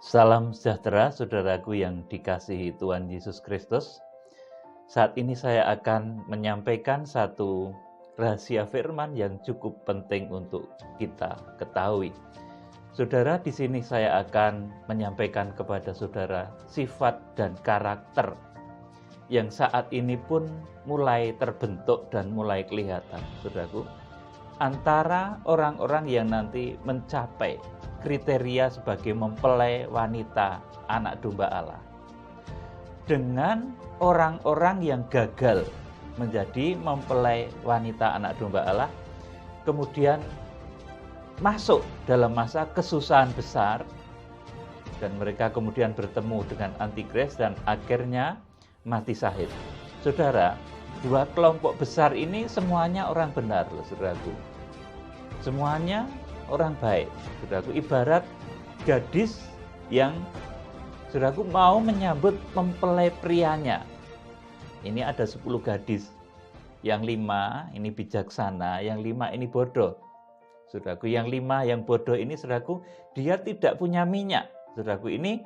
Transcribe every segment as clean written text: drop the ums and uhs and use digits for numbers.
Salam sejahtera saudaraku yang dikasihi Tuhan Yesus Kristus. Saat ini saya akan menyampaikan satu rahasia firman yang cukup penting untuk kita ketahui. Saudara, di sini saya akan menyampaikan kepada saudara sifat dan karakter yang saat ini pun mulai terbentuk dan mulai kelihatan, saudaraku, antara orang-orang yang nanti mencapai kriteria sebagai mempelai wanita anak domba Allah dengan orang-orang yang gagal menjadi mempelai wanita anak domba Allah, kemudian masuk dalam masa kesusahan besar dan mereka kemudian bertemu dengan antikris dan akhirnya mati syahid. Saudara, dua kelompok besar ini semuanya orang benar loh, saudaraku. Semuanya orang baik, saudaraku. Ibarat gadis yang, saudaraku, mau menyambut mempelai prianya. Ini ada 10 gadis. Yang 5 ini bijaksana, yang 5 ini bodoh. Saudaraku, yang 5 yang bodoh ini, saudaraku, dia tidak punya minyak. Saudaraku, ini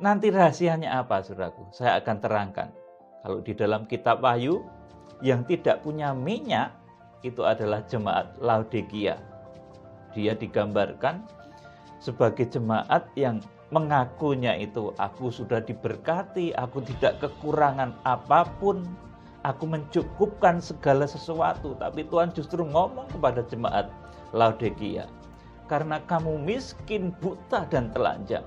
nanti rahasianya apa, saudaraku? Saya akan terangkan. Kalau di dalam kitab Wahyu, yang tidak punya minyak itu adalah jemaat Laodikia. Dia digambarkan sebagai jemaat yang mengakunya itu, aku sudah diberkati, aku tidak kekurangan apapun, aku mencukupkan segala sesuatu. Tapi Tuhan justru ngomong kepada jemaat Laodikia, karena kamu miskin, buta, dan telanjang,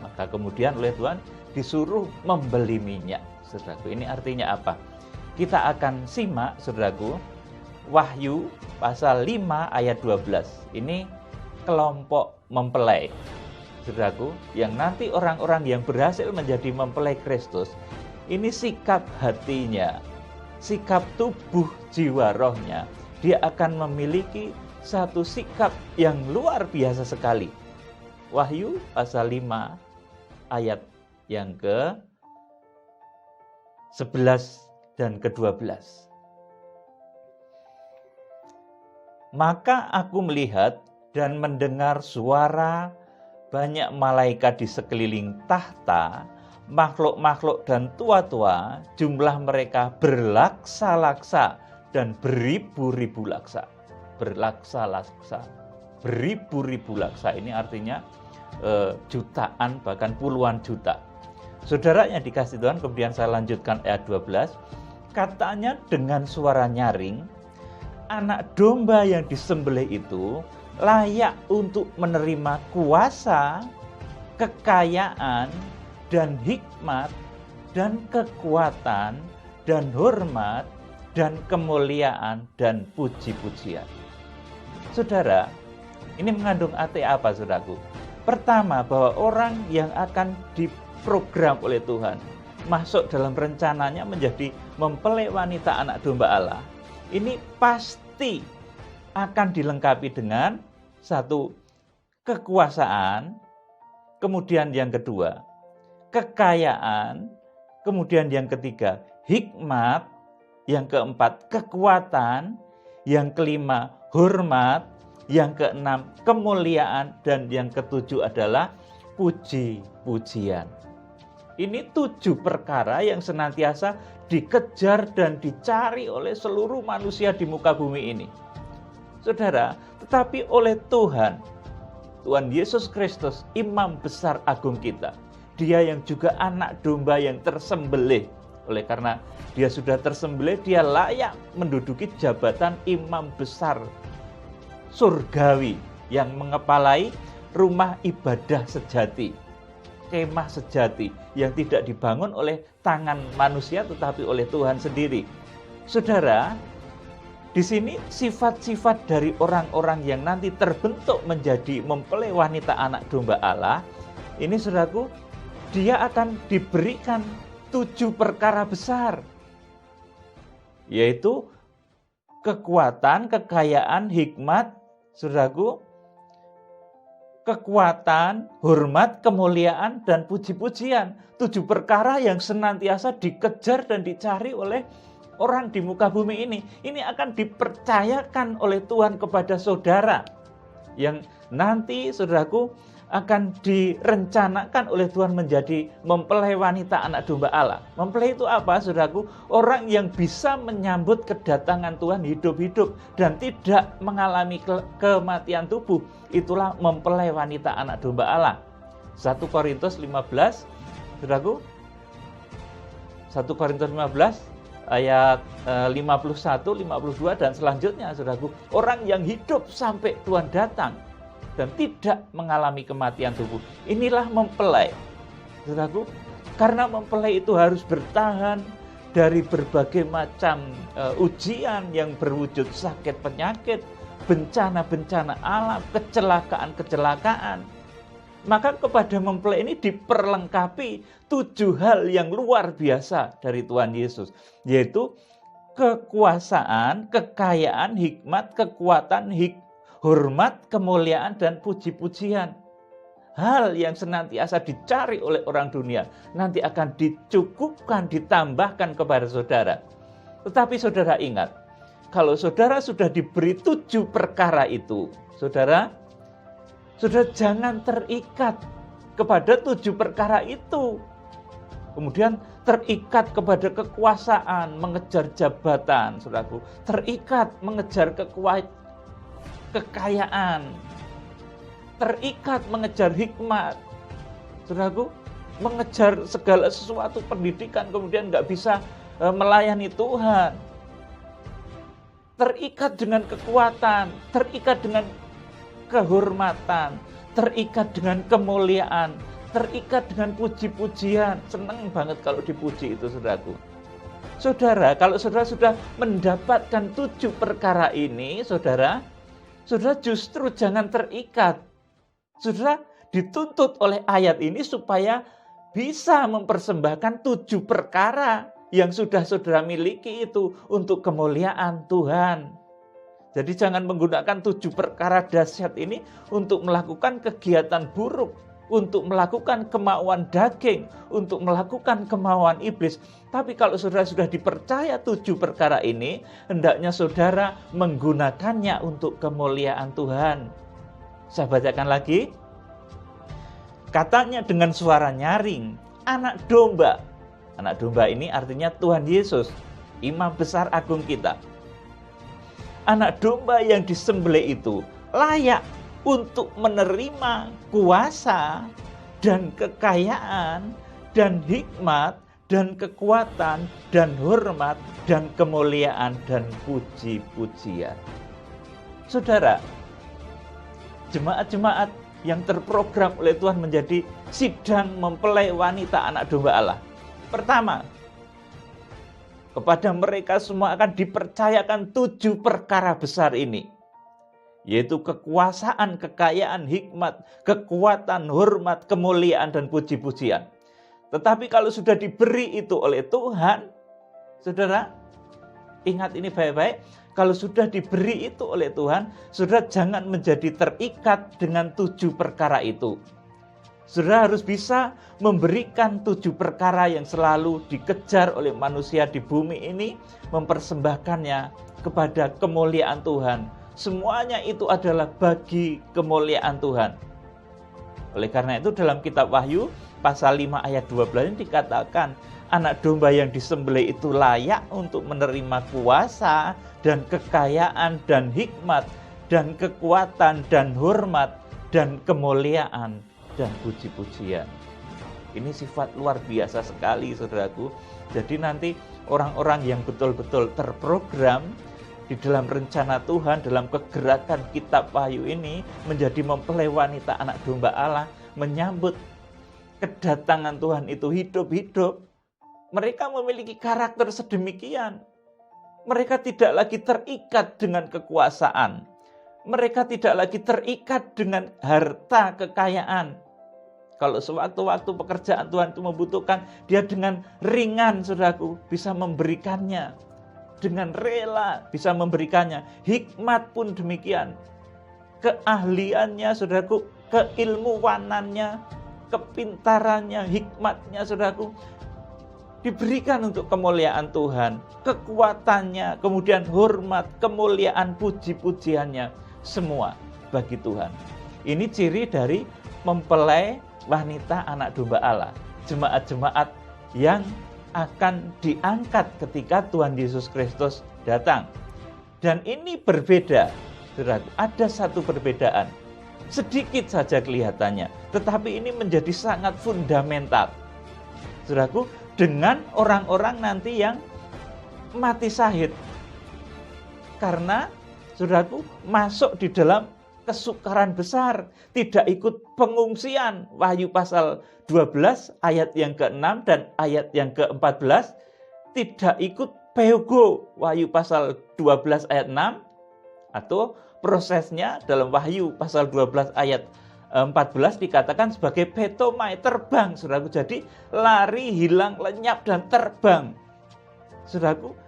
maka kemudian oleh Tuhan disuruh membeli minyak. Saudaraku, ini artinya apa? Kita akan simak, saudaraku, Wahyu pasal 5 ayat 12. Ini kelompok mempelai, saudaraku, yang nanti orang-orang yang berhasil menjadi mempelai Kristus, ini sikap hatinya, sikap tubuh jiwa rohnya, dia akan memiliki satu sikap yang luar biasa sekali. Wahyu pasal 5 ayat yang ke-11 dan ke-12. Maka aku melihat dan mendengar suara banyak malaikat di sekeliling tahta, makhluk-makhluk dan tua-tua, jumlah mereka berlaksa-laksa dan beribu-ribu laksa. Berlaksa-laksa, beribu-ribu laksa, ini artinya jutaan, bahkan puluhan juta. Saudara yang dikasih Tuhan, kemudian saya lanjutkan ayat 12. Katanya dengan suara nyaring, anak domba yang disembelih itu layak untuk menerima kuasa, kekayaan, dan hikmat, dan kekuatan, dan hormat, dan kemuliaan, dan puji-pujian. Saudara, ini mengandung arti apa, saudaraku? Pertama, bahwa orang yang akan diprogram oleh Tuhan masuk dalam rencananya menjadi mempelai wanita anak domba Allah, ini pasti akan dilengkapi dengan satu, kekuasaan, kemudian yang kedua, kekayaan, kemudian yang ketiga, hikmat, yang keempat, kekuatan, yang kelima, hormat, yang keenam, kemuliaan, dan yang ketujuh adalah puji-pujian. Ini 7 perkara yang senantiasa dikejar dan dicari oleh seluruh manusia di muka bumi ini. Saudara, tetapi oleh Tuhan Yesus Kristus, imam besar agung kita, dia yang juga anak domba yang tersembelih. Oleh karena dia sudah tersembelih, dia layak menduduki jabatan imam besar surgawi yang mengepalai rumah ibadah sejati, kemah sejati yang tidak dibangun oleh tangan manusia tetapi oleh Tuhan sendiri. Saudara, di sini sifat-sifat dari orang-orang yang nanti terbentuk menjadi mempelai wanita anak domba Allah, ini saudaraku, dia akan diberikan 7 perkara besar, yaitu kekuatan, kekayaan, hikmat, saudaraku, kekuatan, hormat, kemuliaan, dan puji-pujian. 7 perkara yang senantiasa dikejar dan dicari oleh orang di muka bumi ini. Ini akan dipercayakan oleh Tuhan kepada saudara, yang nanti, saudaraku, akan direncanakan oleh Tuhan menjadi mempelai wanita anak domba Allah. Mempelai itu apa, saudaraku? Orang yang bisa menyambut kedatangan Tuhan hidup-hidup dan tidak mengalami kematian tubuh. Itulah mempelai wanita anak domba Allah. 1 Korintus 15, saudaraku. 1 Korintus 15 ayat 51, 52 dan selanjutnya, saudaraku. Orang yang hidup sampai Tuhan datang dan tidak mengalami kematian tubuh. Inilah mempelai, saudaraku. Karena mempelai itu harus bertahan dari berbagai macam ujian yang berwujud sakit penyakit, bencana-bencana alam, kecelakaan-kecelakaan. Maka kepada mempelai ini diperlengkapi 7 hal yang luar biasa dari Tuhan Yesus, yaitu kekuasaan, kekayaan, hikmat, kekuatan, hormat, kemuliaan, dan puji-pujian. Hal yang senantiasa dicari oleh orang dunia nanti akan dicukupkan, ditambahkan kepada saudara. Tetapi saudara ingat, kalau saudara sudah diberi 7 perkara itu, saudara jangan terikat kepada 7 perkara itu. Kemudian terikat kepada kekuasaan, mengejar jabatan, saudaraku. Terikat mengejar kekayaan, terikat mengejar hikmat, saudaraku, mengejar segala sesuatu pendidikan, kemudian nggak bisa melayani Tuhan, terikat dengan kekuatan, terikat dengan kehormatan, terikat dengan kemuliaan, terikat dengan puji-pujian. Senang banget kalau dipuji itu, saudaraku. Saudara, kalau saudara sudah mendapatkan 7 perkara ini, saudara justru jangan terikat. Saudara dituntut oleh ayat ini supaya bisa mempersembahkan 7 perkara yang sudah saudara miliki itu untuk kemuliaan Tuhan. Jadi jangan menggunakan 7 perkara dahsyat ini untuk melakukan kegiatan buruk, untuk melakukan kemauan daging, untuk melakukan kemauan iblis. Tapi kalau saudara sudah dipercaya 7 perkara ini, hendaknya saudara menggunakannya untuk kemuliaan Tuhan. Saya bacakan lagi. Katanya dengan suara nyaring, anak domba. Anak domba ini artinya Tuhan Yesus, Imam Besar Agung kita. Anak domba yang disembelih itu layak untuk menerima kuasa dan kekayaan dan hikmat dan kekuatan dan hormat dan kemuliaan dan puji-pujian. Saudara, jemaat-jemaat yang terprogram oleh Tuhan menjadi sidang mempelai wanita anak domba Allah. Pertama, kepada mereka semua akan dipercayakan 7 perkara besar ini, yaitu kekuasaan, kekayaan, hikmat, kekuatan, hormat, kemuliaan, dan puji-pujian. Tetapi kalau sudah diberi itu oleh Tuhan, saudara, ingat ini baik-baik, kalau sudah diberi itu oleh Tuhan, saudara jangan menjadi terikat dengan 7 perkara itu. Saudara harus bisa memberikan 7 perkara yang selalu dikejar oleh manusia di bumi ini, mempersembahkannya kepada kemuliaan Tuhan. Semuanya itu adalah bagi kemuliaan Tuhan. Oleh karena itu dalam kitab Wahyu pasal 5 ayat 12 ini dikatakan, anak domba yang disembelih itu layak untuk menerima kuasa dan kekayaan dan hikmat dan kekuatan dan hormat dan kemuliaan dan puji-pujian. Ini sifat luar biasa sekali, saudaraku. Jadi nanti orang-orang yang betul-betul terprogram di dalam rencana Tuhan, dalam kegerakan kitab Wahyu ini, menjadi mempelai wanita anak domba Allah, menyambut kedatangan Tuhan itu hidup-hidup. Mereka memiliki karakter sedemikian. Mereka tidak lagi terikat dengan kekuasaan. Mereka tidak lagi terikat dengan harta kekayaan. Kalau sewaktu-waktu pekerjaan Tuhan itu membutuhkan, dia dengan ringan, saudaraku, bisa memberikannya. Dengan rela bisa memberikannya. Hikmat pun demikian. Keahliannya, saudaraku, keilmuwanannya, kepintarannya, hikmatnya, saudaraku, diberikan untuk kemuliaan Tuhan. Kekuatannya, kemudian hormat, kemuliaan, puji-pujiannya, semua bagi Tuhan. Ini ciri dari mempelai wanita anak domba Allah. Jemaat-jemaat yang akan diangkat ketika Tuhan Yesus Kristus datang. Dan ini berbeda, saudaraku. Ada satu perbedaan. Sedikit saja kelihatannya, tetapi ini menjadi sangat fundamental. Saudaraku, dengan orang-orang nanti yang mati syahid. Karena, saudaraku, masuk di dalam kesukaran besar, tidak ikut pengungsian. Wahyu pasal 12 ayat yang ke-6 dan ayat yang ke-14, tidak ikut peogo. Wahyu pasal 12 ayat 6, atau prosesnya dalam Wahyu pasal 12 ayat 14 dikatakan sebagai petomai, terbang, saudaraku. Jadi lari, hilang, lenyap, dan terbang. Saudaraku,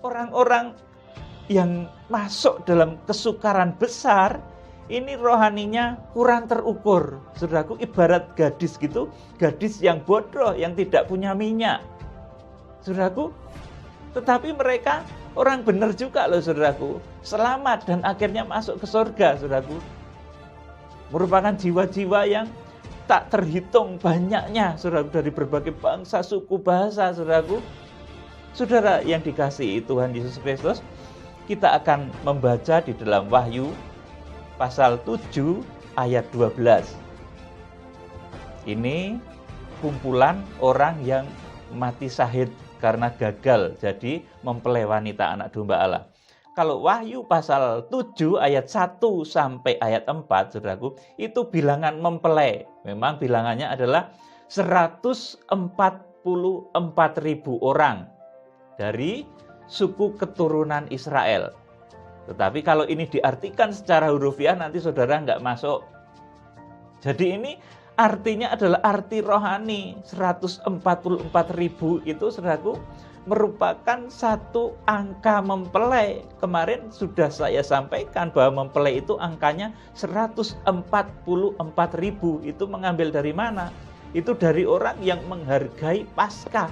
orang-orang yang masuk dalam kesukaran besar, ini rohaninya kurang terukur. Saudaraku, ibarat gadis gitu, gadis yang bodoh, yang tidak punya minyak. Saudaraku, tetapi mereka orang benar juga loh, saudaraku. Selamat dan akhirnya masuk ke surga, saudaraku. Merupakan jiwa-jiwa yang tak terhitung banyaknya, saudaraku, dari berbagai bangsa, suku, bahasa, saudaraku. Saudara yang dikasihi Tuhan Yesus Kristus, kita akan membaca di dalam Wahyu pasal 7 ayat 12. Ini kumpulan orang yang mati syahid karena gagal jadi mempelai wanita anak domba Allah. Kalau Wahyu pasal 7 ayat 1 sampai ayat 4, saudaraku, itu bilangan mempelai. Memang bilangannya adalah 144.000 orang dari suku keturunan Israel. Tetapi kalau ini diartikan secara hurufiah, nanti saudara nggak masuk. Jadi ini artinya adalah arti rohani. 144.000 itu, saudaraku, merupakan satu angka mempelai. Kemarin sudah saya sampaikan bahwa mempelai itu angkanya 144.000. Itu mengambil dari mana? Itu dari orang yang menghargai Paskah.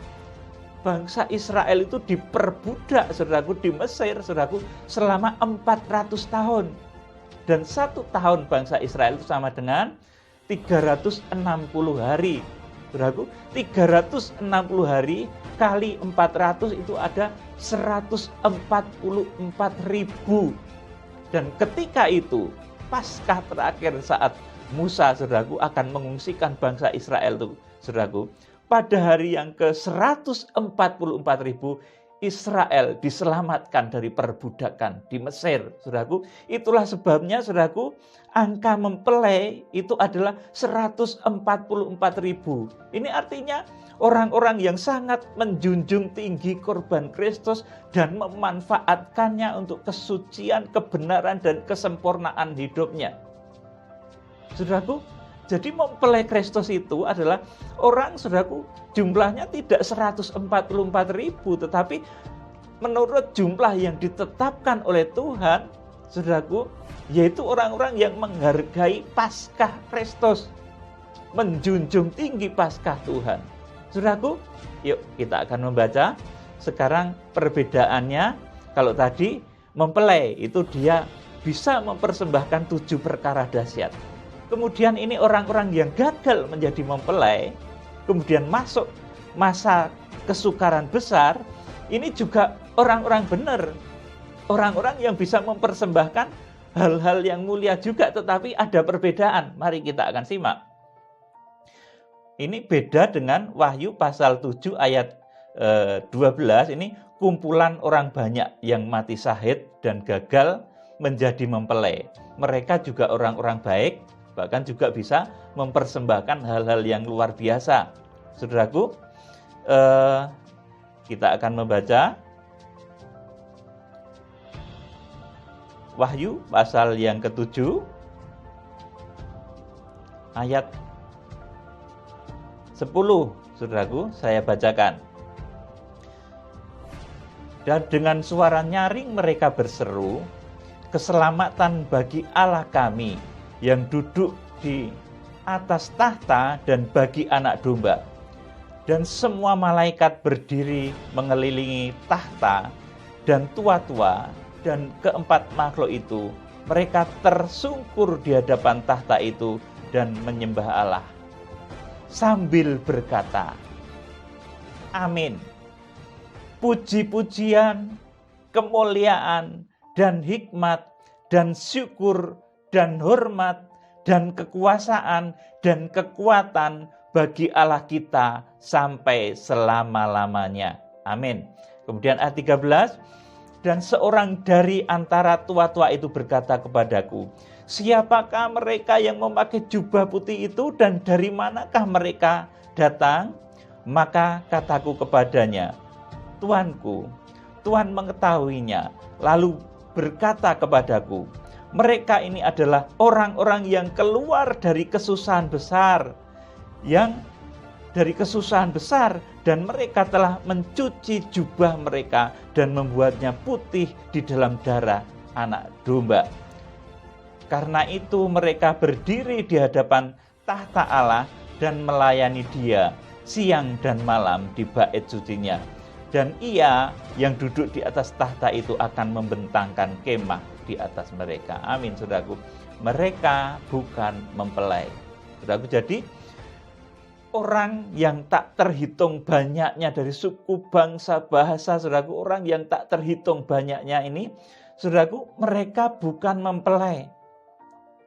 Bangsa Israel itu diperbudak, saudaraku, di Mesir, saudaraku, selama 400 tahun. Dan 1 tahun bangsa Israel itu sama dengan 360 hari. Saudaraku, 360 hari kali 400 itu ada 144.000. Dan ketika itu, Paskah terakhir saat Musa, saudaraku, akan mengungsikan bangsa Israel itu, saudaraku, pada hari yang ke-144.000, Israel diselamatkan dari perbudakan di Mesir, saudaraku. Itulah sebabnya, saudaraku, angka mempelai itu adalah 144.000. Ini artinya orang-orang yang sangat menjunjung tinggi korban Kristus dan memanfaatkannya untuk kesucian, kebenaran, dan kesempurnaan hidupnya. Saudaraku, jadi mempelai Kristus itu adalah orang, saudaraku, jumlahnya tidak 144.000, tetapi menurut jumlah yang ditetapkan oleh Tuhan, saudaraku, yaitu orang-orang yang menghargai Paskah Kristus, menjunjung tinggi Paskah Tuhan. Saudaraku, yuk kita akan membaca sekarang perbedaannya. Kalau tadi mempelai itu dia bisa mempersembahkan 7 perkara dahsyat. Kemudian ini orang-orang yang gagal menjadi mempelai, kemudian masuk masa kesukaran besar, ini juga orang-orang benar. Orang-orang yang bisa mempersembahkan hal-hal yang mulia juga, tetapi ada perbedaan. Mari kita akan simak. Ini beda dengan Wahyu pasal 7 ayat 12, ini kumpulan orang banyak yang mati syahid dan gagal menjadi mempelai. Mereka juga orang-orang baik, bahkan juga bisa mempersembahkan hal-hal yang luar biasa. Saudaraku, kita akan membaca Wahyu pasal yang ke-7 ayat 10, saudaraku, saya bacakan. Dan dengan suara nyaring mereka berseru, keselamatan bagi Allah kami yang duduk di atas tahta dan bagi anak domba. Dan semua malaikat berdiri mengelilingi tahta, dan tua-tua dan keempat makhluk itu, mereka tersungkur di hadapan tahta itu dan menyembah Allah sambil berkata, amin. Puji-pujian, kemuliaan, dan hikmat, dan syukur, dan hormat, dan kekuasaan, dan kekuatan bagi Allah kita sampai selama-lamanya. Amin. Kemudian ayat 13, dan seorang dari antara tua-tua itu berkata kepadaku, siapakah mereka yang memakai jubah putih itu dan dari manakah mereka datang? Maka kataku kepadanya, Tuanku, Tuhan mengetahuinya. Lalu berkata kepadaku, mereka ini adalah orang-orang yang keluar dari kesusahan besar, dan mereka telah mencuci jubah mereka dan membuatnya putih di dalam darah anak domba. Karena itu mereka berdiri di hadapan tahta Allah dan melayani Dia siang dan malam di bait sucinya. Dan Ia yang duduk di atas tahta itu akan membentangkan kemah di atas mereka. Amin, saudaraku. Mereka bukan mempelai. Saudaraku, jadi orang yang tak terhitung banyaknya dari suku, bangsa, bahasa, saudaraku, orang yang tak terhitung banyaknya ini, saudaraku, mereka bukan mempelai.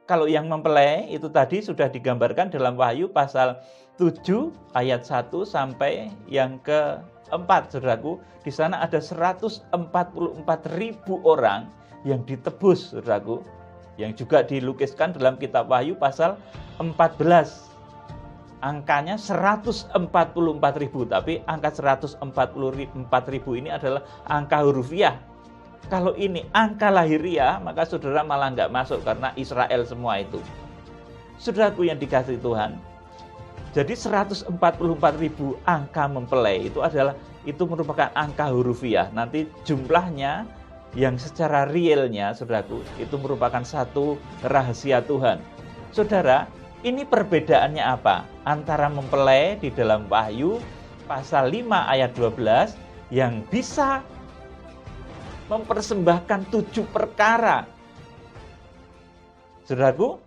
Kalau yang mempelai itu tadi sudah digambarkan dalam Wahyu pasal 7 ayat 1 sampai yang ke-4, saudaraku. Di sana ada 144.000 orang yang ditebus, saudaraku. Yang juga dilukiskan dalam kitab Wahyu pasal 14. Angkanya 144.000, tapi angka 144.000 ini adalah angka hurufiah. Kalau ini angka lahiriah, maka saudara malah nggak masuk karena Israel semua itu. Saudaraku yang dikasihi Tuhan, jadi 144.000 angka mempelai itu merupakan angka hurufiah. Nanti jumlahnya yang secara realnya, saudaraku, itu merupakan satu rahasia Tuhan. Saudara, ini perbedaannya apa? Antara mempelai di dalam Wahyu pasal 5 ayat 12 yang bisa mempersembahkan 7 perkara. Saudaraku,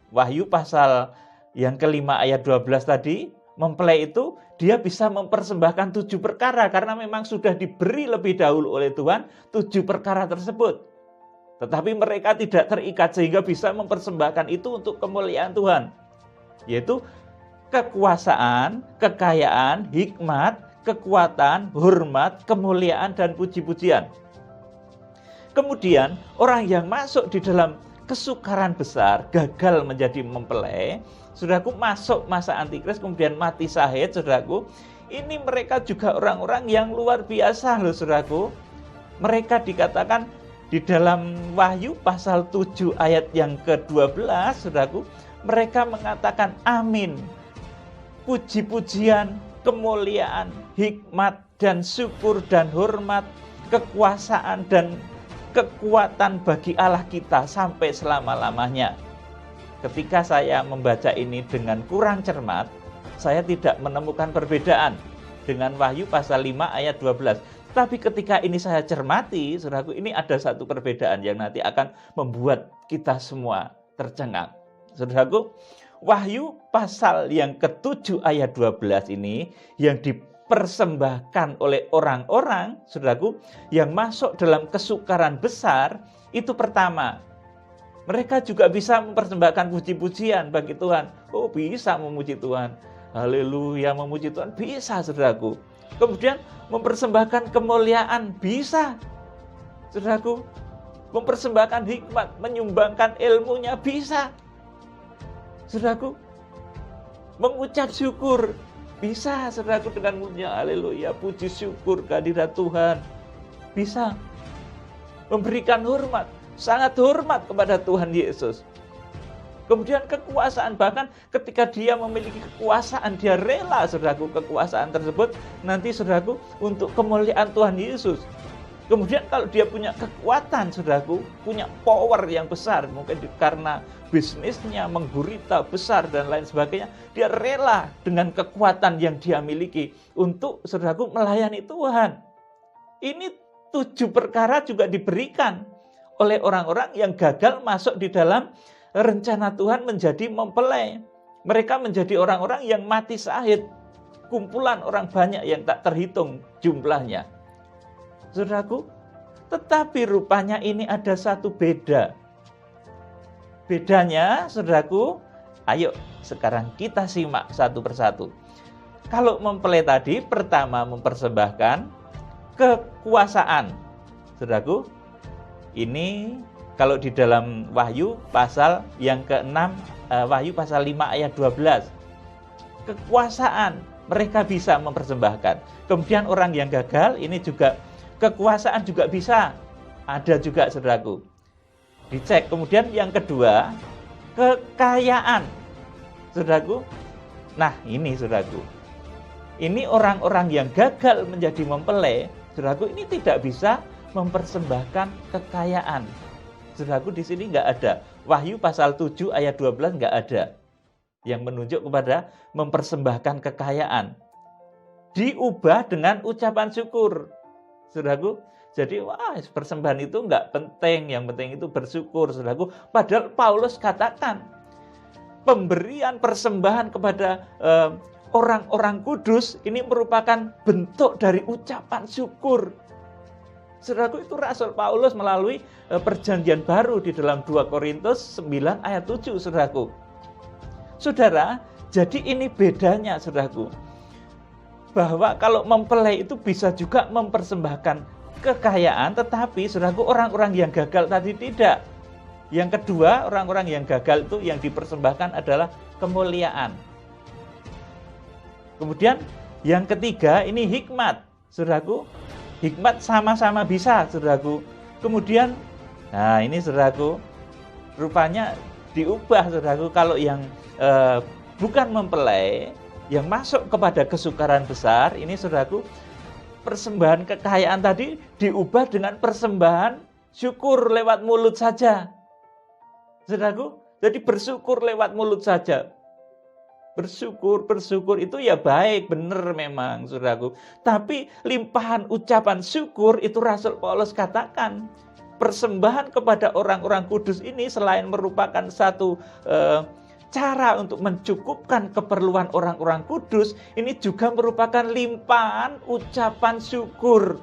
Wahyu pasal yang kelima ayat 12 tadi, mempelai itu dia bisa mempersembahkan 7 perkara karena memang sudah diberi lebih dahulu oleh Tuhan 7 perkara tersebut. Tetapi mereka tidak terikat sehingga bisa mempersembahkan itu untuk kemuliaan Tuhan. Yaitu kekuasaan, kekayaan, hikmat, kekuatan, hormat, kemuliaan, dan puji-pujian. Kemudian orang yang masuk di dalam kesukaran besar, gagal menjadi mempelai, saudaraku, masuk masa antikris, kemudian mati syahid, saudaraku. Ini mereka juga orang-orang yang luar biasa loh, saudaraku. Mereka dikatakan di dalam Wahyu pasal 7 ayat yang ke-12, saudaraku, mereka mengatakan amin. Puji-pujian, kemuliaan, hikmat, dan syukur, dan hormat, kekuasaan, dan kekuatan bagi Allah kita sampai selama-lamanya. Ketika saya membaca ini dengan kurang cermat, saya tidak menemukan perbedaan dengan Wahyu pasal 5 ayat 12. Tapi ketika ini saya cermati, saudaraku, ini ada satu perbedaan yang nanti akan membuat kita semua tercengang. Saudaraku, Wahyu pasal yang ke-7 ayat 12 ini yang dipersembahkan oleh orang-orang, saudaraku, yang masuk dalam kesukaran besar, itu pertama, mereka juga bisa mempersembahkan puji-pujian bagi Tuhan. Oh, bisa memuji Tuhan. Haleluya, memuji Tuhan. Bisa, saudaraku. Kemudian mempersembahkan kemuliaan. Bisa, saudaraku. Mempersembahkan hikmat, menyumbangkan ilmunya. Bisa, saudaraku. Mengucap syukur. Bisa, saudaraku, dengan mulia. Haleluya, puji syukur kehadirat Tuhan. Bisa. Memberikan hormat. Sangat hormat kepada Tuhan Yesus. Kemudian kekuasaan, bahkan ketika dia memiliki kekuasaan, dia rela, saudaraku, kekuasaan tersebut nanti, saudaraku, untuk kemuliaan Tuhan Yesus. Kemudian kalau dia punya kekuatan, saudaraku, punya power yang besar, mungkin karena bisnisnya menggurita besar dan lain sebagainya, dia rela dengan kekuatan yang dia miliki untuk, saudaraku, melayani Tuhan. Ini 7 perkara juga diberikan oleh orang-orang yang gagal masuk di dalam rencana Tuhan menjadi mempelai. Mereka menjadi orang-orang yang mati syahid. Kumpulan orang banyak yang tak terhitung jumlahnya. Saudaraku, tetapi rupanya ini ada satu beda. Bedanya, saudaraku, ayo sekarang kita simak satu persatu. Kalau mempelai tadi, pertama mempersembahkan kekuasaan. Saudaraku, ini kalau di dalam Wahyu pasal yang ke-6, Wahyu pasal 5 ayat 12. Kekuasaan, mereka bisa mempersembahkan. Kemudian orang yang gagal, ini juga kekuasaan juga bisa. Ada juga, saudaraku. Dicek. Kemudian yang kedua, kekayaan. Saudaraku, nah ini saudaraku. Ini orang-orang yang gagal menjadi mempelai, saudaraku, ini tidak bisa mempersembahkan kekayaan. Saudaraku, di sini nggak ada. Wahyu pasal 7 ayat 12 nggak ada yang menunjuk kepada mempersembahkan kekayaan. Diubah dengan ucapan syukur. Saudaraku, jadi persembahan itu nggak penting, yang penting itu bersyukur, saudaraku. Padahal Paulus katakan, pemberian persembahan kepada orang-orang kudus ini merupakan bentuk dari ucapan syukur. Saudaraku, itu Rasul Paulus melalui perjanjian baru di dalam 2 Korintus 9 ayat 7, saudaraku. Saudara, jadi ini bedanya, saudaraku. Bahwa kalau mempelai itu bisa juga mempersembahkan kekayaan, tetapi saudaraku, orang-orang yang gagal tadi tidak. Yang kedua, orang-orang yang gagal itu yang dipersembahkan adalah kemuliaan. Kemudian yang ketiga, ini hikmat, saudaraku. Hikmat sama-sama bisa, saudaraku. Kemudian, nah ini saudaraku, rupanya diubah, saudaraku. Kalau yang bukan mempelai, yang masuk kepada kesukaran besar, ini saudaraku, persembahan kekayaan tadi diubah dengan persembahan syukur lewat mulut saja. Saudaraku, jadi bersyukur lewat mulut saja. Bersyukur itu ya baik, benar memang, saudaraku. Tapi limpahan ucapan syukur itu Rasul Paulus katakan, persembahan kepada orang-orang kudus ini selain merupakan satu cara untuk mencukupkan keperluan orang-orang kudus, ini juga merupakan limpahan ucapan syukur.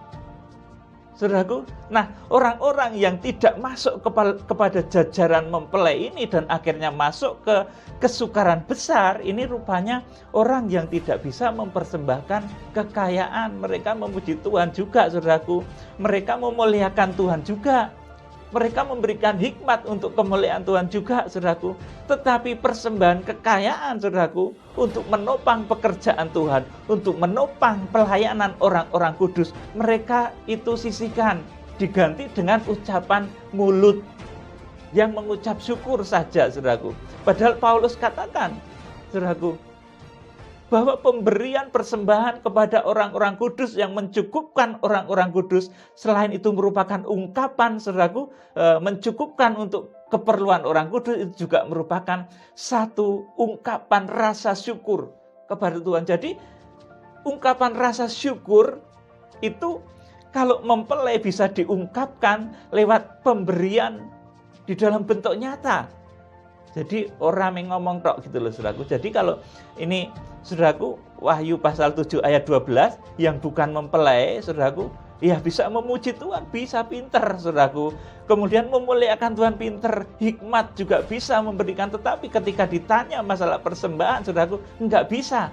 Saudaraku, nah orang-orang yang tidak masuk kepada jajaran mempelai ini dan akhirnya masuk ke kesukaran besar, ini rupanya orang yang tidak bisa mempersembahkan kekayaan. Mereka memuji Tuhan juga, saudaraku. Mereka memuliakan Tuhan juga. Mereka memberikan hikmat untuk kemuliaan Tuhan juga, saudaraku. Tetapi persembahan kekayaan, saudaraku, untuk menopang pekerjaan Tuhan, untuk menopang pelayanan orang-orang kudus, mereka itu sisihkan, diganti dengan ucapan mulut yang mengucap syukur saja, saudaraku. Padahal Paulus katakan, saudaraku, bahwa pemberian persembahan kepada orang-orang kudus yang mencukupkan orang-orang kudus, selain itu merupakan ungkapan, saudaraku, mencukupkan untuk keperluan orang kudus, itu juga merupakan satu ungkapan rasa syukur kepada Tuhan. Jadi ungkapan rasa syukur itu kalau mempelai bisa diungkapkan lewat pemberian di dalam bentuk nyata. Jadi orang yang ngomong tok gitu loh, saudaraku. Jadi kalau ini, saudaraku, Wahyu pasal 7 ayat 12, yang bukan mempelai, saudaraku, ya bisa memuji Tuhan, bisa pinter, saudaraku. Kemudian memuliakan Tuhan pinter, hikmat juga bisa memberikan. Tetapi ketika ditanya masalah persembahan, saudaraku, enggak bisa.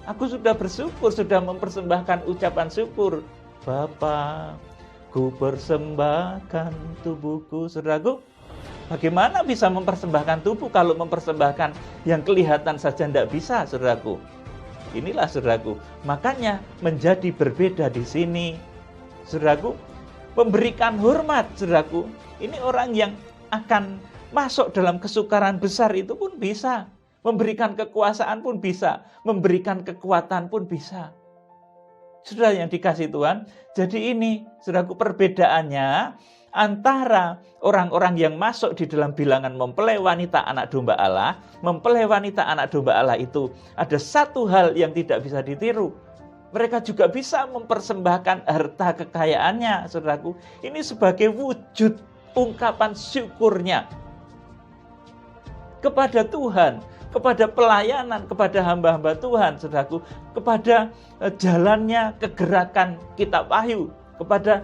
Aku sudah bersyukur, sudah mempersembahkan ucapan syukur. Bapa, ku persembahkan tubuhku, saudaraku. Bagaimana bisa mempersembahkan tubuh kalau mempersembahkan yang kelihatan saja tidak bisa, saudaraku? Inilah, saudaraku, makanya menjadi berbeda di sini, saudaraku. Memberikan hormat, saudaraku. Ini orang yang akan masuk dalam kesukaran besar itu pun bisa. Memberikan kekuasaan pun bisa. Memberikan kekuatan pun bisa. Saudara yang dikasihi Tuhan, jadi ini, saudaraku, perbedaannya antara orang-orang yang masuk di dalam bilangan mempelai wanita anak domba Allah. Mempelai wanita anak domba Allah itu ada satu hal yang tidak bisa ditiru. Mereka juga bisa mempersembahkan harta kekayaannya, saudaraku. Ini sebagai wujud ungkapan syukurnya kepada Tuhan kepada pelayanan, kepada hamba-hamba Tuhan, saudaraku, kepada jalannya kegerakan kitab Wahyu, kepada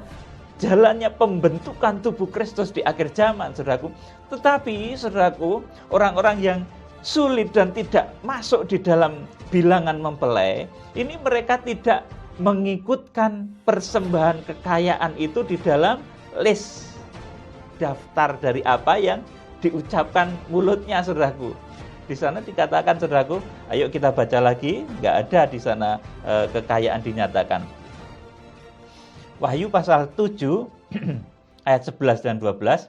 jalannya pembentukan tubuh Kristus di akhir zaman, saudaraku. Tetapi, saudaraku, orang-orang yang sulit dan tidak masuk di dalam bilangan mempelai, ini mereka tidak mengikutkan persembahan kekayaan itu di dalam list daftar dari apa yang diucapkan mulutnya, saudaraku. Di sana dikatakan, saudaraku, ayo kita baca lagi, nggak ada di sana kekayaan dinyatakan. Wahyu pasal 7 ayat 11 dan 12.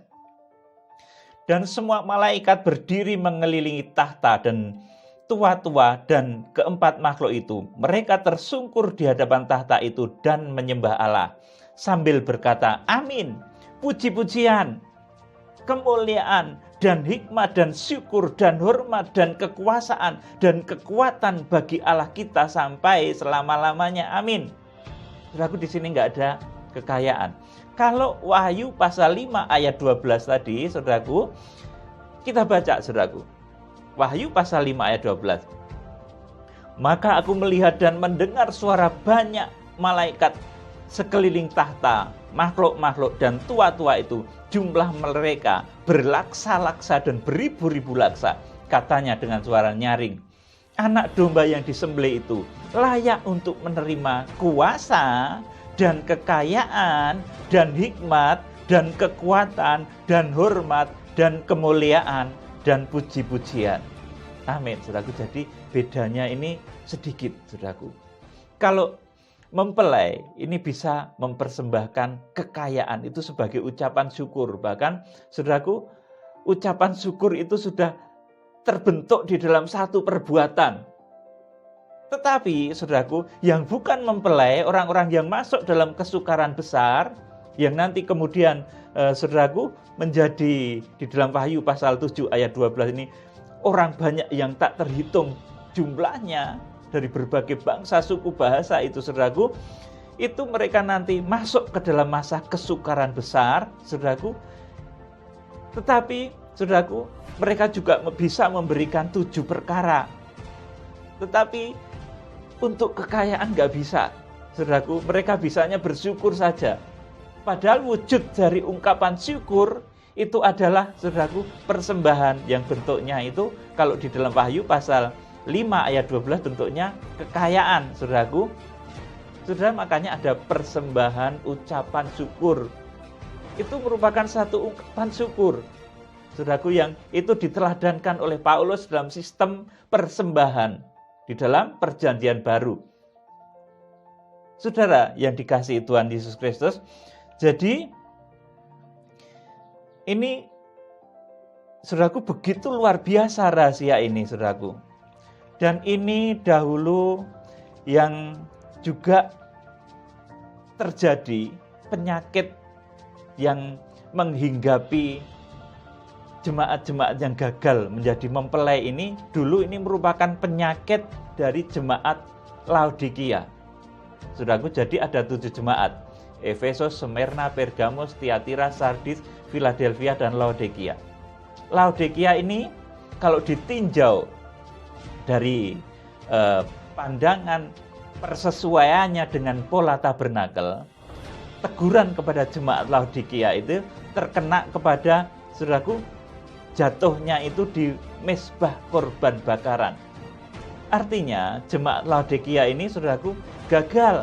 Dan semua malaikat berdiri mengelilingi tahta dan tua-tua dan keempat makhluk itu. Mereka tersungkur di hadapan tahta itu dan menyembah Allah sambil berkata, Amin, puji-pujian, kemuliaan, dan hikmat, dan syukur, dan hormat, dan kekuasaan, dan kekuatan bagi Allah kita sampai selama-lamanya. Amin. Saudaraku, di sini nggak ada kekayaan. Kalau Wahyu pasal 5 ayat 12 tadi, saudaraku, kita baca, saudaraku. Wahyu pasal 5 ayat 12. Maka aku melihat dan mendengar suara banyak malaikat sekeliling tahta, makhluk-makhluk dan tua-tua itu. Jumlah mereka berlaksa-laksa dan beribu-ribu laksa. Katanya dengan suara nyaring, Anak domba yang disembelih itu layak untuk menerima kuasa dan kekayaan dan hikmat dan kekuatan dan hormat dan kemuliaan dan puji-pujian. Amin, saudaraku. Jadi bedanya ini sedikit, saudaraku. Kalau mempelai ini bisa mempersembahkan kekayaan itu sebagai ucapan syukur. Bahkan, saudaraku, ucapan syukur itu sudah terbentuk di dalam satu perbuatan. Tetapi, saudaraku, yang bukan mempelai, orang-orang yang masuk dalam kesukaran besar, yang nanti kemudian, saudaraku, menjadi di dalam Wahyu pasal 7 ayat 12 ini, orang banyak yang tak terhitung jumlahnya, dari berbagai bangsa, suku, bahasa itu, saudaraku, itu mereka nanti masuk ke dalam masa kesukaran besar, saudaraku. Tetapi, saudaraku, mereka juga bisa memberikan 7 perkara. Tetapi untuk kekayaan nggak bisa, saudaraku. Mereka bisanya bersyukur saja. Padahal wujud dari ungkapan syukur itu adalah, saudaraku, persembahan yang bentuknya itu, kalau di dalam Wahyu pasal 5 ayat 12 bentuknya kekayaan, saudaraku. Saudara, makanya ada persembahan ucapan syukur. Itu merupakan satu ungkapan syukur, saudaraku, yang itu diteladankan oleh Paulus dalam sistem persembahan di dalam perjanjian baru. Saudara yang dikasihi Tuhan Yesus Kristus, jadi ini, saudaraku, begitu luar biasa rahasia ini, saudaraku. Dan ini dahulu yang juga terjadi penyakit yang menghinggapi jemaat-jemaat yang gagal menjadi mempelai ini. Dulu ini merupakan penyakit dari jemaat Laodikia. Saudaraku, jadi ada 7 jemaat: Efesus, Smyrna, Pergamos, Tiatira, Sardis, Philadelphia, dan Laodikia. Laodikia ini kalau ditinjau dari pandangan persesuaiannya dengan pola tabernakel, teguran kepada jemaat Laodikia itu terkena kepada, saudaraku, jatuhnya itu di mezbah korban bakaran. Artinya jemaat Laodikia ini, saudaraku, gagal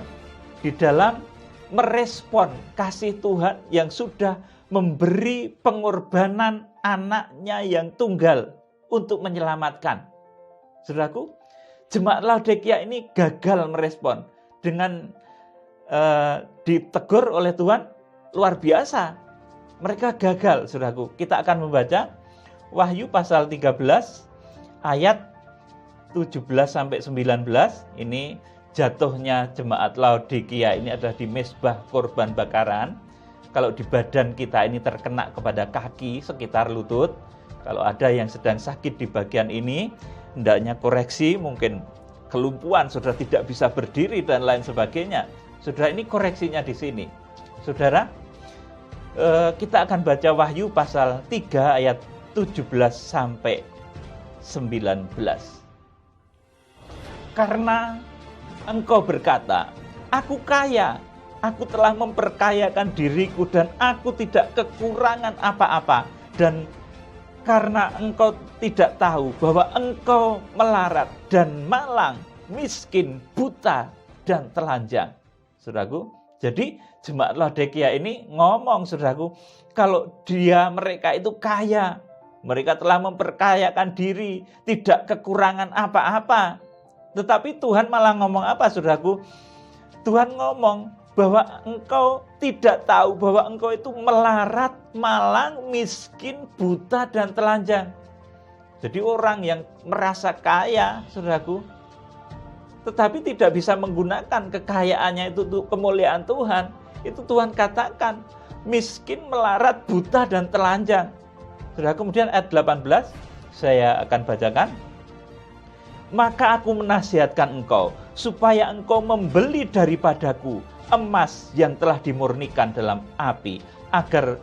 di dalam merespon kasih Tuhan yang sudah memberi pengorbanan anaknya yang tunggal untuk menyelamatkan. Saudaraku, jemaat Laodikia ini gagal merespon. Dengan ditegur oleh Tuhan, luar biasa. Mereka gagal, saudaraku. Kita akan membaca Wahyu pasal 13 ayat 17-19. Ini jatuhnya jemaat Laodikia ini adalah di mezbah korban bakaran. Kalau di badan kita ini terkena kepada kaki sekitar lutut. Kalau ada yang sedang sakit di bagian ini, hendaknya koreksi, mungkin kelumpuhan, saudara tidak bisa berdiri dan lain sebagainya. Saudara, ini koreksinya di sini. Saudara, kita akan baca Wahyu pasal 3 ayat 17-19. Karena engkau berkata, aku kaya, aku telah memperkayakan diriku dan aku tidak kekurangan apa-apa. Dan karena engkau tidak tahu bahwa engkau melarat dan malang, miskin, buta, dan telanjang. Saudaraku, jadi jemaat Laodikia ini ngomong, saudaraku, kalau mereka itu kaya, mereka telah memperkayakan diri, tidak kekurangan apa-apa. Tetapi Tuhan malah ngomong apa, saudaraku? Tuhan ngomong bahwa engkau tidak tahu bahwa engkau itu melarat, malang, miskin, buta, dan telanjang. Jadi orang yang merasa kaya, saudaraku, tetapi tidak bisa menggunakan kekayaannya itu untuk kemuliaan Tuhan, itu Tuhan katakan miskin, melarat, buta, dan telanjang. Saudara, kemudian ayat 18 saya akan bacakan. Maka aku menasihatkan engkau supaya engkau membeli daripadaku emas yang telah dimurnikan dalam api, agar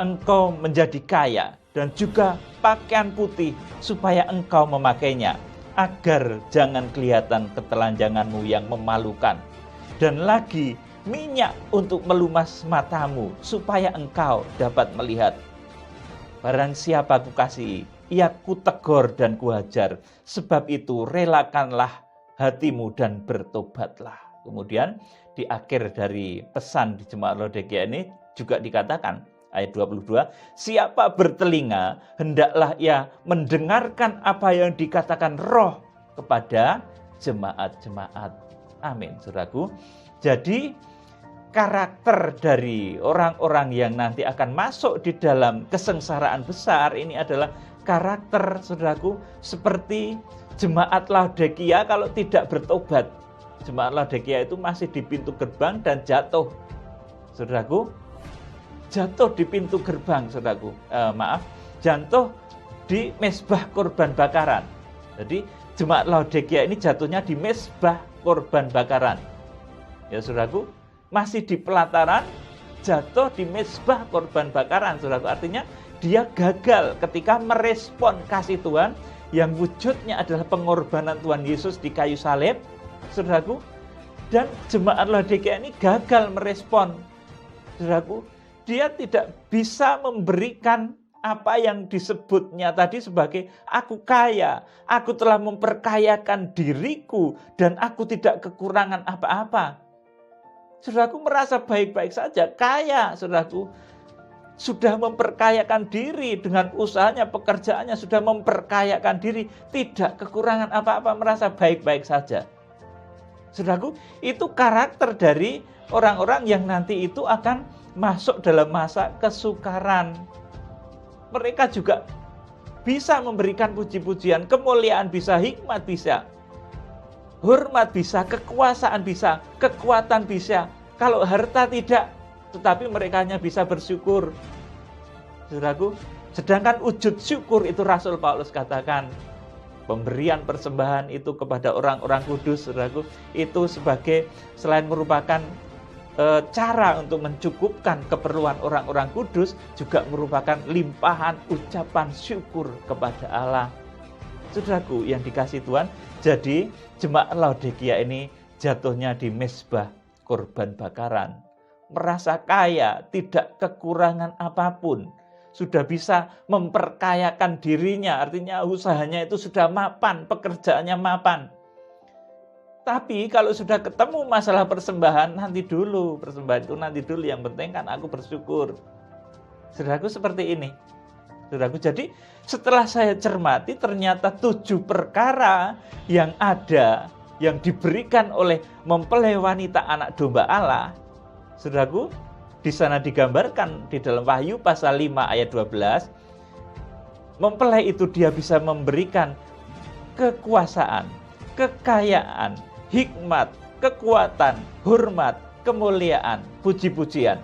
engkau menjadi kaya, dan juga pakaian putih supaya engkau memakainya, agar jangan kelihatan ketelanjanganmu yang memalukan, dan lagi minyak untuk melumas matamu supaya engkau dapat melihat. Barang siapa kukasihi, ia kutegur dan kuhajar, sebab itu relakanlah hatimu dan bertobatlah. Kemudian di akhir dari pesan di jemaat Laodikia ini juga dikatakan ayat 22, siapa bertelinga hendaklah ia mendengarkan apa yang dikatakan Roh kepada jemaat-jemaat. Amin, saudaraku. Jadi karakter dari orang-orang yang nanti akan masuk di dalam kesengsaraan besar ini adalah karakter, saudaraku, seperti jemaat Laodikia kalau tidak bertobat. Jemaat Laodikia itu masih di pintu gerbang dan jatuh. Saudaraku, jatuh di pintu gerbang, saudaraku. Jatuh di mezbah korban bakaran. Jadi jemaat Laodikia ini jatuhnya di mezbah korban bakaran. Ya, saudaraku, masih di pelataran, jatuh di mezbah korban bakaran, saudaraku. Artinya dia gagal ketika merespon kasih Tuhan yang wujudnya adalah pengorbanan Tuhan Yesus di kayu salib, saudaraku. Dan jemaat Laodikia ini gagal merespon, saudaraku. Dia tidak bisa memberikan apa yang disebutnya tadi sebagai aku kaya, aku telah memperkayakan diriku dan aku tidak kekurangan apa-apa. Saudaraku merasa baik-baik saja, kaya, saudaraku. Sudah memperkayakan diri dengan usahanya, pekerjaannya, sudah memperkayakan diri, tidak kekurangan apa-apa, merasa baik-baik saja. Saudaraku, itu karakter dari orang-orang yang nanti itu akan masuk dalam masa kesukaran. Mereka juga bisa memberikan puji-pujian, kemuliaan bisa, hikmat bisa, hormat bisa, kekuasaan bisa, kekuatan bisa. Kalau harta tidak, tetapi mereka hanya bisa bersyukur. Saudaraku, sedangkan wujud syukur itu Rasul Paulus katakan, pemberian persembahan itu kepada orang-orang kudus, saudaraku, itu sebagai selain merupakan cara untuk mencukupkan keperluan orang-orang kudus, juga merupakan limpahan ucapan syukur kepada Allah. Saudaraku yang dikasihi Tuhan, jadi jemaat Laodikia ini jatuhnya di mezbah korban bakaran. Merasa kaya, tidak kekurangan apapun. Sudah bisa memperkayakan dirinya, artinya usahanya itu sudah mapan, pekerjaannya mapan. Tapi kalau sudah ketemu masalah persembahan, nanti dulu, persembahan itu nanti dulu, yang penting kan aku bersyukur. Saudaraku seperti ini. Saudaraku, jadi setelah saya cermati ternyata 7 perkara yang ada, yang diberikan oleh mempelai wanita anak domba Allah. Saudaraku, di sana digambarkan di dalam Wahyu pasal 5 ayat 12, mempelai itu dia bisa memberikan kekuasaan, kekayaan, hikmat, kekuatan, hormat, kemuliaan, puji-pujian.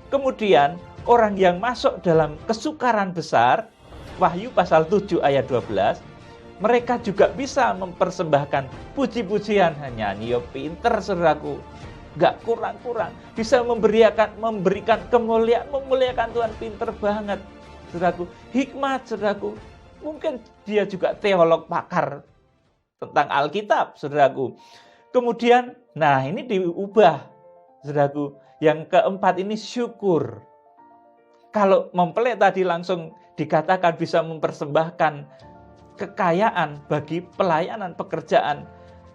Kemudian orang yang masuk dalam kesukaran besar, Wahyu pasal 7 ayat 12, mereka juga bisa mempersembahkan puji-pujian. Nyanyi pinter, saudaraku, gak kurang-kurang, bisa memberikan kemuliaan, memuliakan Tuhan, pinter banget, saudaraku. Hikmat, saudaraku, Mungkin dia juga teolog pakar tentang Alkitab, saudaraku. Kemudian, nah ini diubah, saudaraku. Yang keempat ini syukur. Kalau mempelai tadi langsung dikatakan bisa mempersembahkan kekayaan bagi pelayanan pekerjaan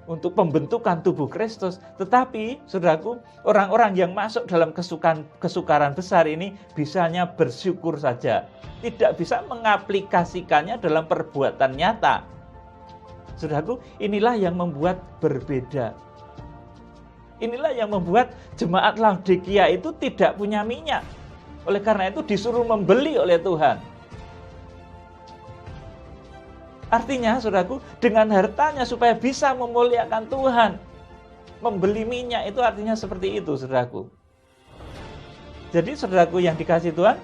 untuk pembentukan tubuh Kristus. Tetapi, saudaraku, orang-orang yang masuk dalam kesukaran besar ini bisanya bersyukur saja. Tidak bisa mengaplikasikannya dalam perbuatan nyata. Saudaraku, inilah yang membuat berbeda. Inilah yang membuat jemaat Laodikia itu tidak punya minyak. Oleh karena itu disuruh membeli oleh Tuhan. Artinya, saudaraku, dengan hartanya supaya bisa memuliakan Tuhan. Membeli minyak itu artinya seperti itu, saudaraku. Jadi, saudaraku yang dikasihi Tuhan,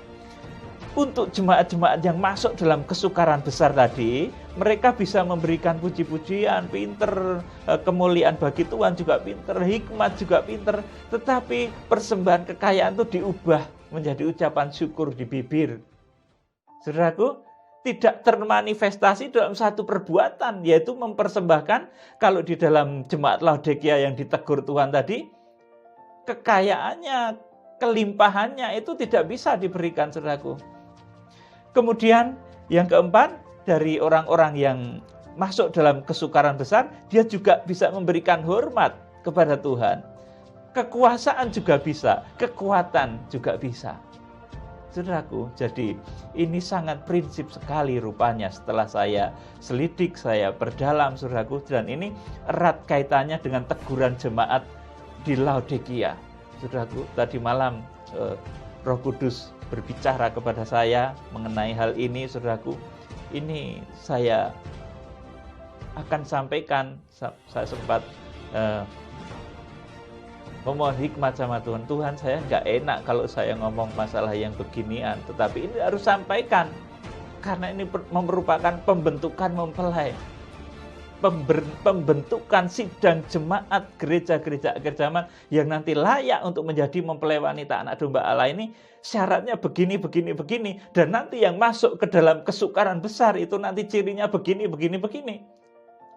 untuk jemaat-jemaat yang masuk dalam kesukaran besar tadi, mereka bisa memberikan puji-pujian, pinter, kemuliaan bagi Tuhan juga pinter, hikmat juga pinter. Tetapi persembahan kekayaan itu diubah menjadi ucapan syukur di bibir. Saudaraku, tidak termanifestasi dalam satu perbuatan, yaitu mempersembahkan, kalau di dalam jemaat Laodikia yang ditegur Tuhan tadi, kekayaannya, kelimpahannya itu tidak bisa diberikan, saudaraku. Kemudian yang keempat, dari orang-orang yang masuk dalam kesukaran besar, dia juga bisa memberikan hormat kepada Tuhan. Kekuasaan juga bisa, kekuatan juga bisa. Saudaraku, jadi ini sangat prinsip sekali rupanya setelah saya selidik, saya perdalam, saudaraku, dan ini erat kaitannya dengan teguran jemaat di Laodikia. Saudaraku, tadi malam Roh Kudus berbicara kepada saya mengenai hal ini, saudaraku. Ini saya akan sampaikan, saya sempat memohon hikmat sama Tuhan. Tuhan, saya nggak enak kalau saya ngomong masalah yang beginian, tetapi ini harus sampaikan. Karena ini merupakan pembentukan mempelai. Pembentukan sidang jemaat gereja-gereja akhir zaman yang nanti layak untuk menjadi mempelai wanita anak domba Allah ini, syaratnya begini. Dan nanti yang masuk ke dalam kesukaran besar itu nanti cirinya begini.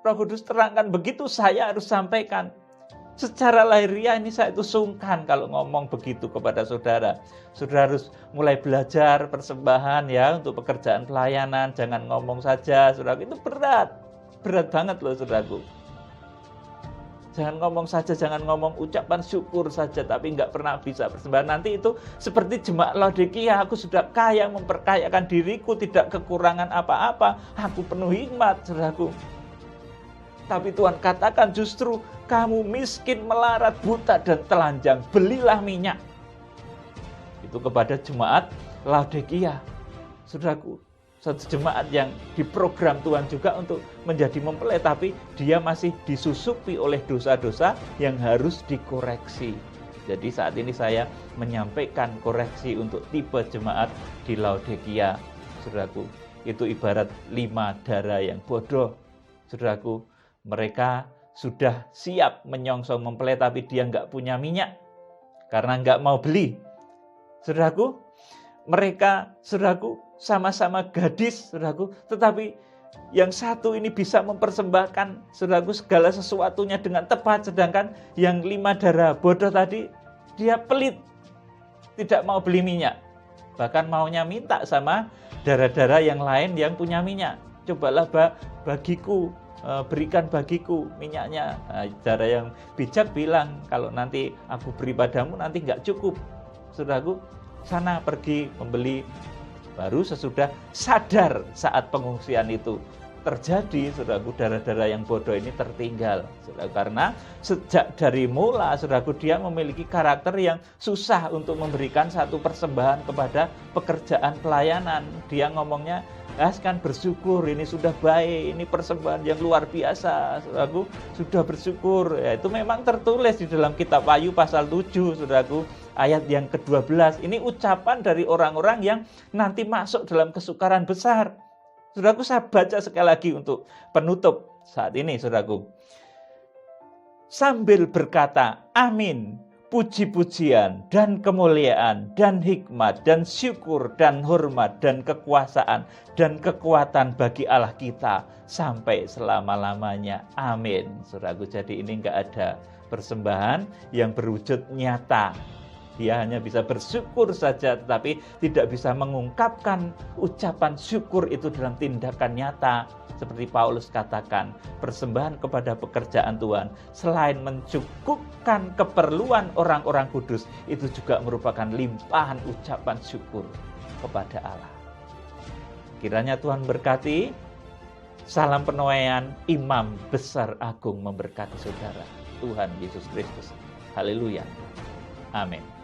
Roh Kudus terangkan begitu, saya harus sampaikan. Secara lahiriah ini saya itu sungkan kalau ngomong begitu kepada saudara. Saudara harus mulai belajar persembahan ya untuk pekerjaan pelayanan. Jangan ngomong saja, saudara, itu berat. Berat banget loh, saudaraku. Jangan ngomong saja, jangan ngomong ucapan syukur saja, tapi nggak pernah bisa persembahan. Nanti itu seperti jemaat Laodikia, aku sudah kaya, memperkayakan diriku, tidak kekurangan apa-apa, aku penuh hikmat, saudaraku. Tapi Tuhan katakan justru kamu miskin, melarat, buta, dan telanjang, belilah minyak. Itu kepada jemaat Laodikia, saudaraku. Satu jemaat yang diprogram Tuhan juga untuk menjadi mempelai, tapi dia masih disusupi oleh dosa-dosa yang harus dikoreksi. Jadi saat ini saya menyampaikan koreksi untuk tipe jemaat di Laodikia, saudaraku. Itu ibarat 5 dara yang bodoh, saudaraku. Mereka sudah siap menyongsong mempelai, tapi dia nggak punya minyak karena nggak mau beli, saudaraku. Mereka, saudaraku, sama-sama gadis, saudaraku, tetapi yang satu ini bisa mempersembahkan, saudaraku, segala sesuatunya dengan tepat, sedangkan yang 5 dara bodoh tadi, dia pelit, tidak mau beli minyak, bahkan maunya minta sama dara-dara yang lain yang punya minyak. Cobalah bagiku, berikan bagiku minyaknya. Nah, dara yang bijak bilang, kalau nanti aku beri padamu nanti nggak cukup, saudaraku. Sana pergi membeli. Baru sesudah sadar saat pengungsian itu terjadi, saudaraku, dara-dara yang bodoh ini tertinggal, saudaraku, karena sejak dari mula, saudaraku, dia memiliki karakter yang susah untuk memberikan satu persembahan kepada pekerjaan pelayanan. Dia ngomongnya, kan bersyukur, ini sudah baik, ini persembahan yang luar biasa, saudaraku, sudah bersyukur. Ya, itu memang tertulis di dalam kitab Wahyu pasal 7, saudaraku, ayat yang ke-12. Ini ucapan dari orang-orang yang nanti masuk dalam kesukaran besar. Saudaraku, saya baca sekali lagi untuk penutup saat ini, saudaraku. Sambil berkata, amin, puji-pujian dan kemuliaan dan hikmat dan syukur dan hormat dan kekuasaan dan kekuatan bagi Allah kita sampai selama-lamanya. Amin. Saudaraku, jadi ini enggak ada persembahan yang berwujud nyata. Dia hanya bisa bersyukur saja, tetapi tidak bisa mengungkapkan ucapan syukur itu dalam tindakan nyata. Seperti Paulus katakan, persembahan kepada pekerjaan Tuhan selain mencukupkan keperluan orang-orang kudus, itu juga merupakan limpahan ucapan syukur kepada Allah. Kiranya Tuhan berkati. Salam penuaian, Imam Besar Agung memberkati saudara. Tuhan Yesus Kristus. Haleluya. Amin.